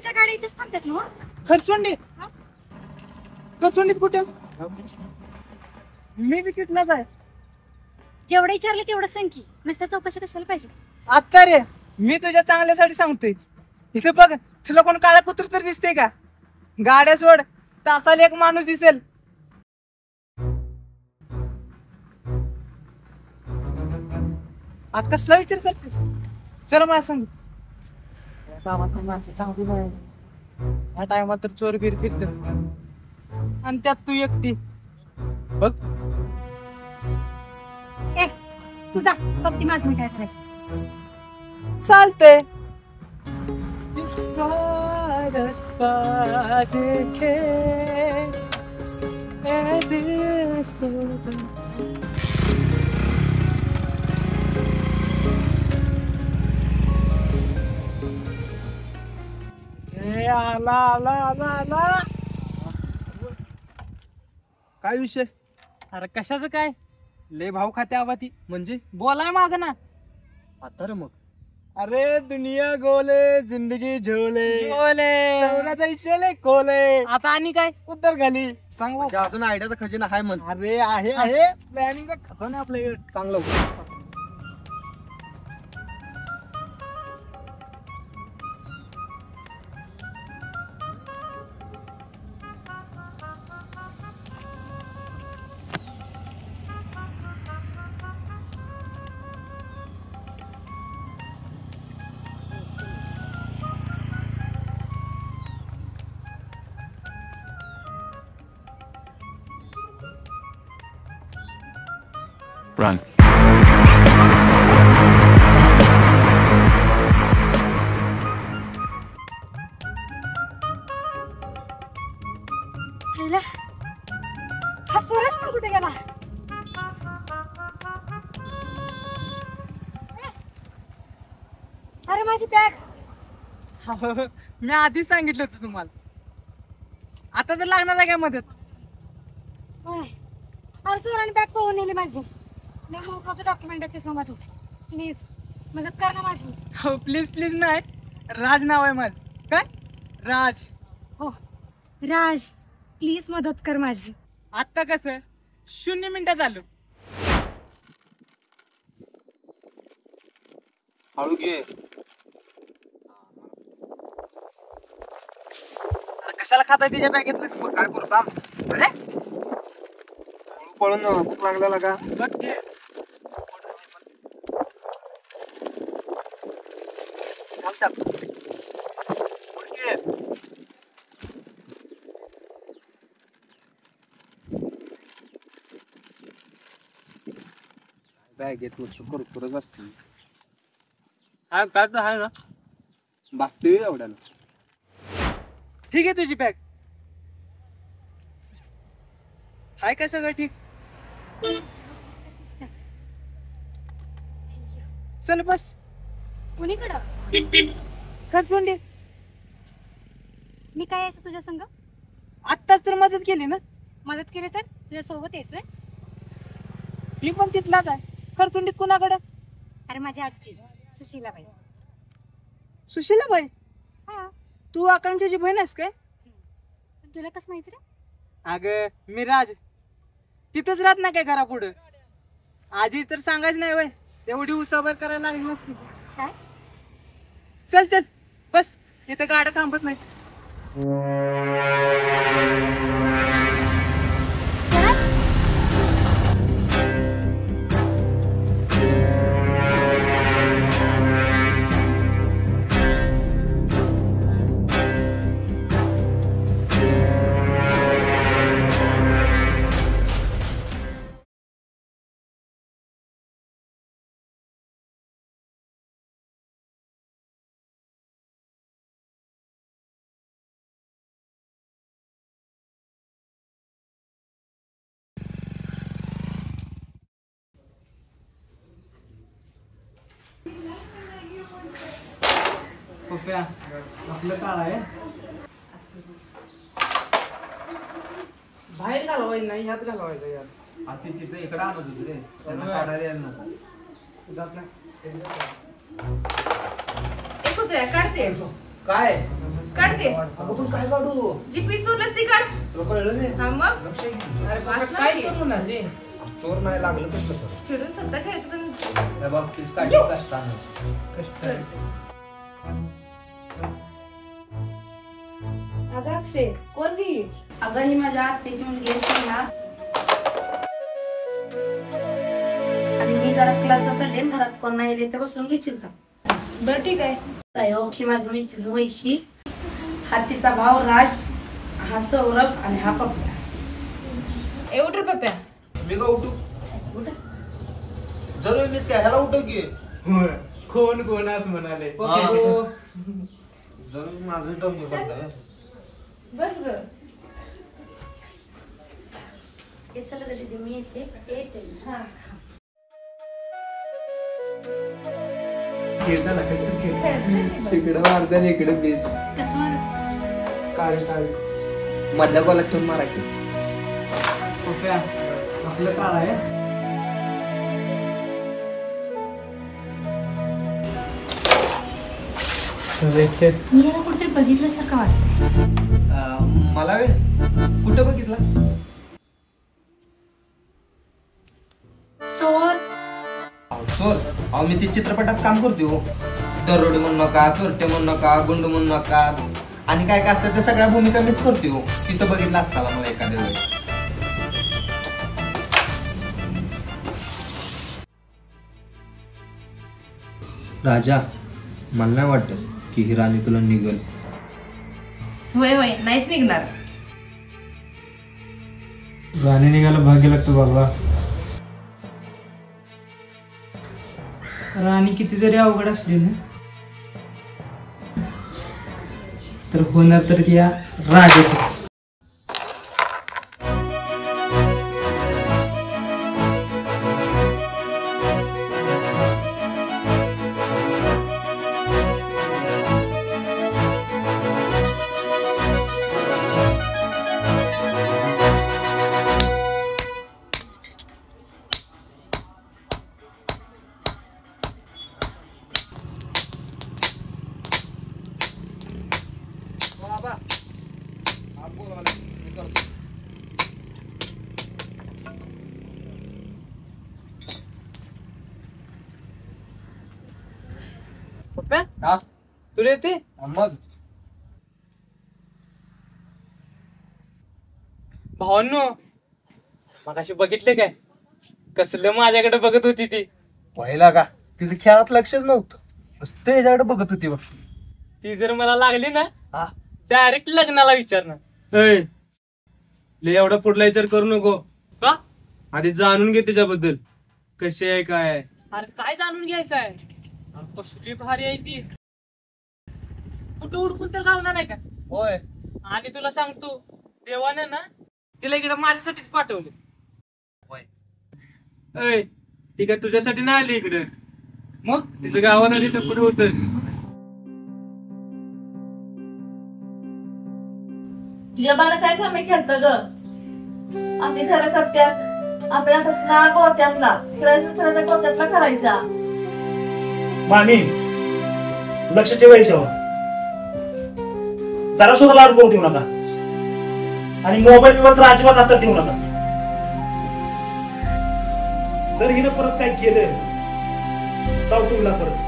खरचुंडीच्या गाड्या इथेच थांबतात ना. खरचुंडी खरचुंडीत कुठे मी बी तिथलाच आहे. जेवढं विचारलं तेवढं सांग की नुसत्या चौकशी कशाला पाहिजे. आता रे मी तुझ्या चांगल्यासाठी सांगतोय. इथे बघ तुला कोण काळा कुत्र तर दिसते का? गाड्या सोड तासाला एक माणूस दिसेल. आज कसला विचार करतेस? चल मला सांग. गावात माणसं चांगली नाही. या टायमात तर चोर बीर फिरतात आणि त्यात तू एकटी. बघ ए तुझा फक्त माझं मी काय करायचं. चालतंय. रस्ता देखे ए दिल सोबत. आला आला आला आला. काय विषय? अरे कशाचं काय? लय भाव खाते आवाती. म्हणजे बोलाय माग ना आता रे. मग अरे दुनिया गोले जिंदगी झोले झोले इचले कोले. आता आणि काय उत्तर खाली सांग. अजून आयडियाचा खजिना हाय म्हण. अरे आहे प्लॅनिंगचा खजाना आपल्या चांगलं. Run. हा सूरज पण कुठे गेला? अरे माझी बॅग. मी आधीच सांगितलं होतं तुम्हाला. आता तर लागणार आहे काय मदत? अरे चोराने बॅग पळवून नेली माझी. महत्वाचं डॉक्युमेंट आहे त्याच्यामध्ये. प्लीज मदत कर ना माझी. हो प्लीज प्लीज नाही. राज नाव आहे माझं. काय राज? हो राज प्लीज मदत कर माझी. आत्ता कसं 0 मिनिटात आलो. हळू घे. कशाला खाता तिच्या बॅगेत? मग काय करू काम? अरे पळून भूक लागलेला का? बघ घे. बॅग घेत वस्तू कुरकुरच असते. हा काय तर आहे ना. बागतोय एवढ्याला. ठीक आहे तुझी बॅग. हाय काय सगळं ठीक? चल बस. कुणीकडं? खरचुंडी. मी काय यायचं तुझ्या संग? आत्ताच तर मदत केली ना. मदत केली तर तुझ्या सोबत यायचंय. मी पण तिथलाच आहे. खरचुंडीत कुणाकडं? अरे माझी आजी सुशीलाबाई. सुशीलाबाई? हा. तू आकांक्षाची बहीण आहेस काय? तुला कसं माहिती रे? अगं मी राज. तिथंच राहत ना काय घरापुढं. आधीच तर सांगायच नाही वय. एवढी उसाबर करायला लागली नसती. काय? चल चल बस. इथं गाड्या थांबत नाही. आपलं काळ आहे. बाहेर घालवायचं नाही, ह्यात घालवायचं. यार आता तिथं इकडे आणत होत रे. त्यांना काढायला यायला नको. जात नाही. कुत्र्या काढते काय काढते अगं पण काय काढू जी पीच उरलंस ती काढ. तुला कळलं नाही हा मग लक्ष घे. अरे बाबा, वाचणार काय की? करू ना रे? चोर नाही लागलं कसं तर चिडून सत्ता खेळतो तुम्ही. हे बघ किस काढली कष्टानं कष्ट. अगं अक्षय कोण गी? अगं ही माझ्या आत्याची मुलगी आहे स्नेहा. आणि मी जरा क्लासला चालले आणि घरात कोण नाही येते बसून घेशील का? बरं ठीक आहे. तायो ही माझी मैत्रीण वैशी, हा तिचा भाव राज, हा सौरभ आणि हा पप्पा. एवढं रे पप्प्या. मी का उठू जरूर मीच काय ह्याला उठव की होय. कोण कोण असं म्हणाले हा. हो. जरूर माझं डोंग करताय बस ग. हे चला दीदी मी येते. हा. खेळताना कसं खेळ खेळत नाही ती बस. इकडे मारतात इकडे बीज कसं मारू? काळी मधल्या गोलात ठेवून मारा की पप्प्या, आपलं काळ आहे. खेळ. मी याला कुठेतरी बघितल्यासारखं वाटतं. मला वे कुठं बघितला चोर. चोर अहो मी ते चित्रपटात काम करते हो दरोडे म्हणू नका चोरटे म्हणू नका गुंड म्हणू नका आणि काय काय असतं त्या सगळ्या भूमिका मीच करते हो तिथं बघितला चला मला एखाद्या वेळी राजा मला नाही वाटत की ही राणी तुला निघल होय होय नाहीच निघणार. गाणे निघायला भाग्य लागतो बाबा. राणी किती जरी अवघड असली ना तर होणार तर या राजाचीच. पप्प्या, हा तुला येते? मग भावांनो, मगाशी बघितले काय कसलं माझ्याकडे बघत होती ती. पहिला का तिचं खेळात लक्षच नव्हतं नुसतं याच्याकडे बघत होती बघ ती जर मला लागली ना हा डायरेक्ट लग्नाला विचारणार. ले एवढा पुढला विचार करू नको. का? आधी जाणून घे त्याच्याबद्दल कशी आहे काय आहे. अरे काय जाणून घ्यायचं आहे? अरे कसली भारी आहे ती. कुठं उडकून तर गावणार नाही का? होय आणि तुला सांगतो देवाने ना तिला इकडे माझ्यासाठीच पाठवले. ऐ, ती काय तुझ्यासाठी नाही आली इकडे. मग तिचं गावात आधी तर कुठे होत. तुझ्या बाला काय काम खेळत ग आम्ही खरं करत्यात आपल्या कसला गोत्यातला खरं गोत्यातला करायचा. मामी लक्ष ठेवा याच्यावर जरा सुद्धा लाज बघू देऊ नका आणि मोबाईल तर अजिबात हातात देऊ नका. जर हिनं परत काय केलं लावतो हिला परत.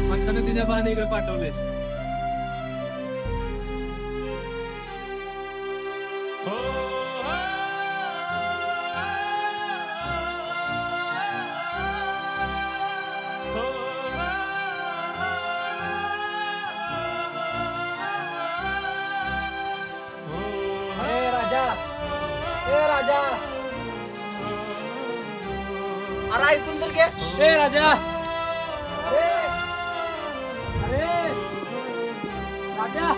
म्हणताना तिच्या बाने इकडे पाठवले. राजा ए राजा अरे ऐकून तर घे ए राजा, अरे अरे राजा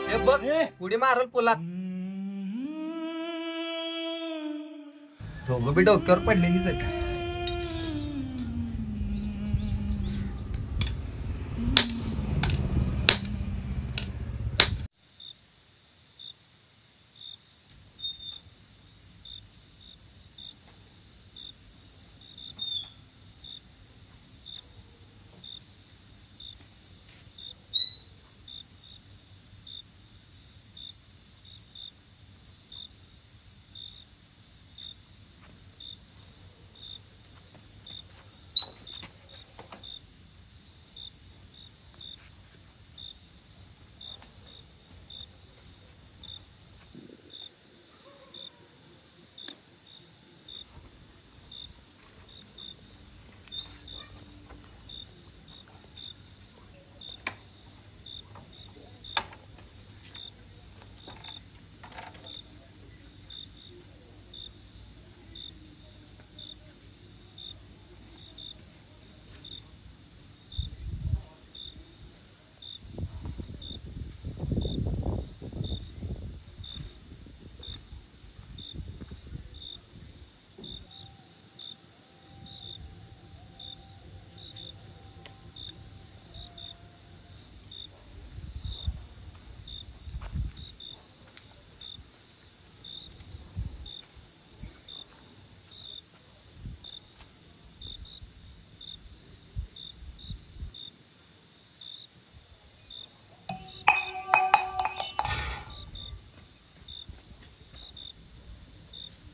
हे बघ उडी मारल पुलात दोघं बी डोक्यावर पडलेलीच आहे.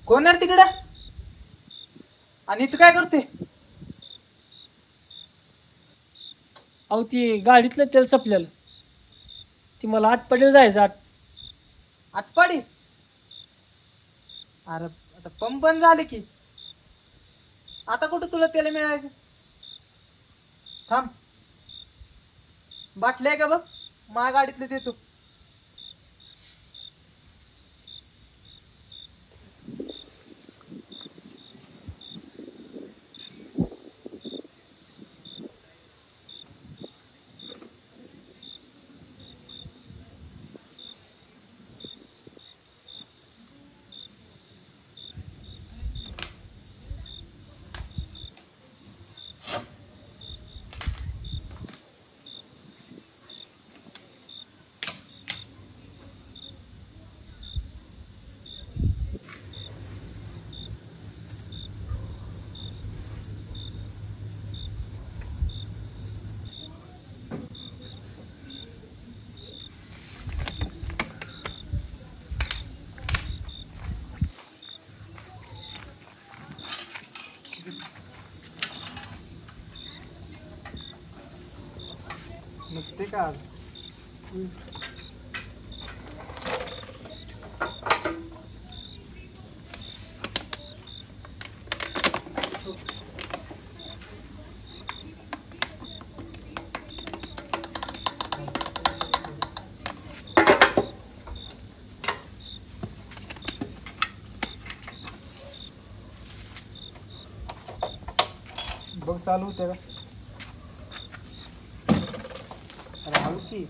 कोण आहे तिकडं? आणि तू काय करते? अहो ती गाडीतलं तेल संपलेलं, ती मला आटपाडीला जायचं. आटपाडी? अरे आता पंप बंद झाले की, आता कुठं तुला तेल मिळायचं? थांब, बाटली आहे का बघ, माझ्या गाडीतलं देतो. नसते का आज? बघ चालू होते का? अरे हळू की.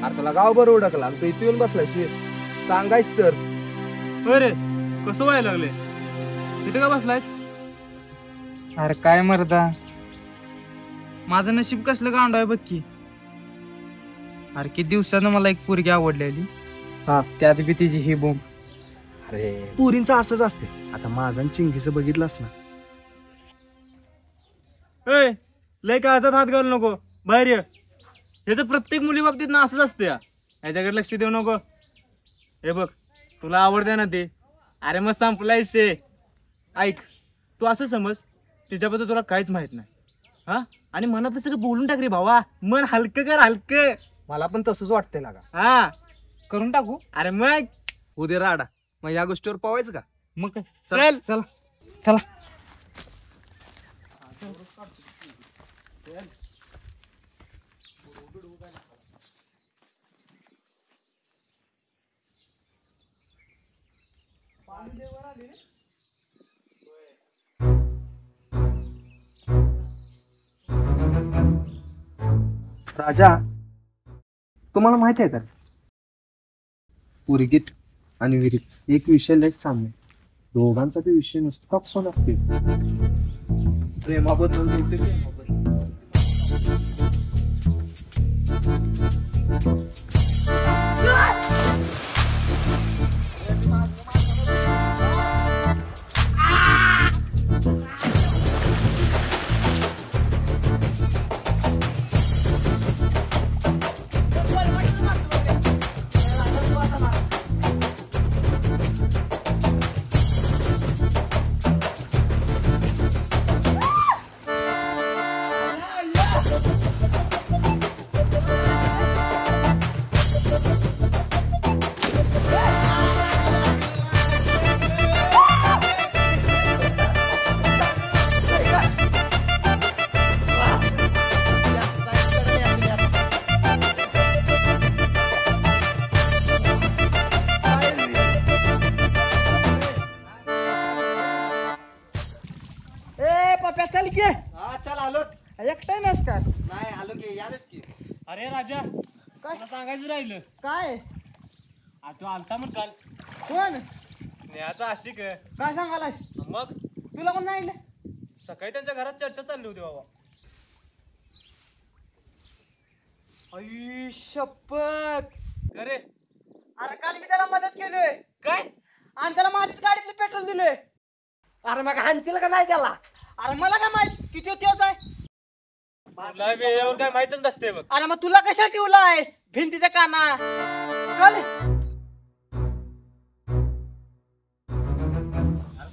अरे तुला गाव बरं ओळखला आणि तू इथे येऊन बसलाय सांगायच तर. अरे कसं व्हायला लागले, इथे का बसलायस? अरे काय मर्दा, माझं नशीब कसलं गांड आहे बघ की. अरे किती दिवसानं मला एक पोरगी आवडलेली, हा त्यात बी तिची ही बोंब. अरे पुरींचं असंच असते. आता माझा चिंगीचं बघितलंस ना. ए लय काळजात हात घालू नको, बाहेर ये. ह्याचं प्रत्येक मुली बाबतीत ना असंच असतं या, ह्याच्याकडे लक्ष देऊ नको. हे बघ तुला आवडते ना ते, अरे मग संपलाय शे. ऐक, तू असं समज तिच्याबद्दल तुला काहीच माहित नाही हा, आणि मनात सगळं बोलून टाक रे भावा. मन हलकं कर, हलकं. मला पण तसंच वाटतंय ना. का हा करून टाकू? अरे मग उद्या राडा मग या गोष्टीवर पवायचं का? मग काय, चल चला चला. राजा, तुम्हाला माहिती आहे का, पुरगीत आणि विहिरीत एक विषय लय साम्य. दोघांचा ते विषय नसतो पण असते प्रेमाबद्दल. चल की. हा चल आलोच. एकटाय नस का? नाही आलो की, यालच की. अरे राजा, काय सांगायचं राहिलं काय? तू आलता म्हण काल. कोण? स्नेहाचा आशिक आहे. काय सांगालास? मग तुला कोण नाही सकाळी त्यांच्या घरात चर्चा चालली होती बाबा. आई शपथ. अरे अरे काल मी त्याला मदत केलोय. काय? आणि त्याला माझीच गाडीतलं पेट्रोल दिलोय. अरे मग हाणशील का नाही त्याला? अरे मला काय माहित किती त्योच आहे. तुला वेळेवर काय माहितच नसते बघ. अरे मग तुला कशा ठेवलाय भिंतीच्या काना? चल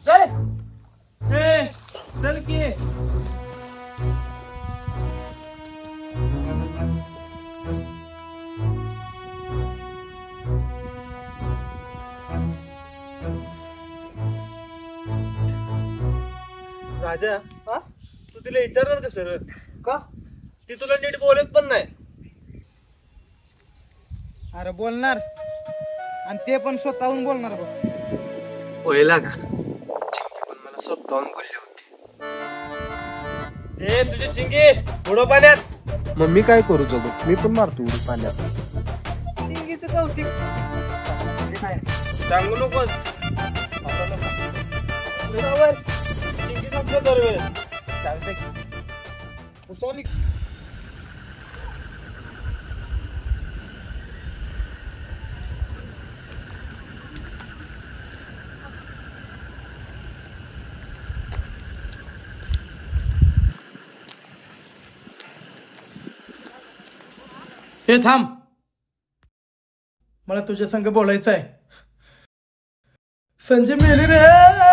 चल. चल की. राजा तू तिला विचारणार का सर? का? ती तुला नीट बोलत पण नाही. अरे बोलणार आणि ते पण स्वतःहून बोलणार बघ. होईल का? पण मला स्वतःहून बोलली होती. ए तुझी चिंगी पुढं पाण्यात. मग मी काय करू जगू? मी पण मारतो उडी पाण्यात. चिंगीचं कौतिक सांगू नकोस. चिंगी सांगतो दरवेळेस. चालतंय की. सॉरी. हे थांब, मला तुझ्या संग बोलायचं आहे. संजय मेले रे.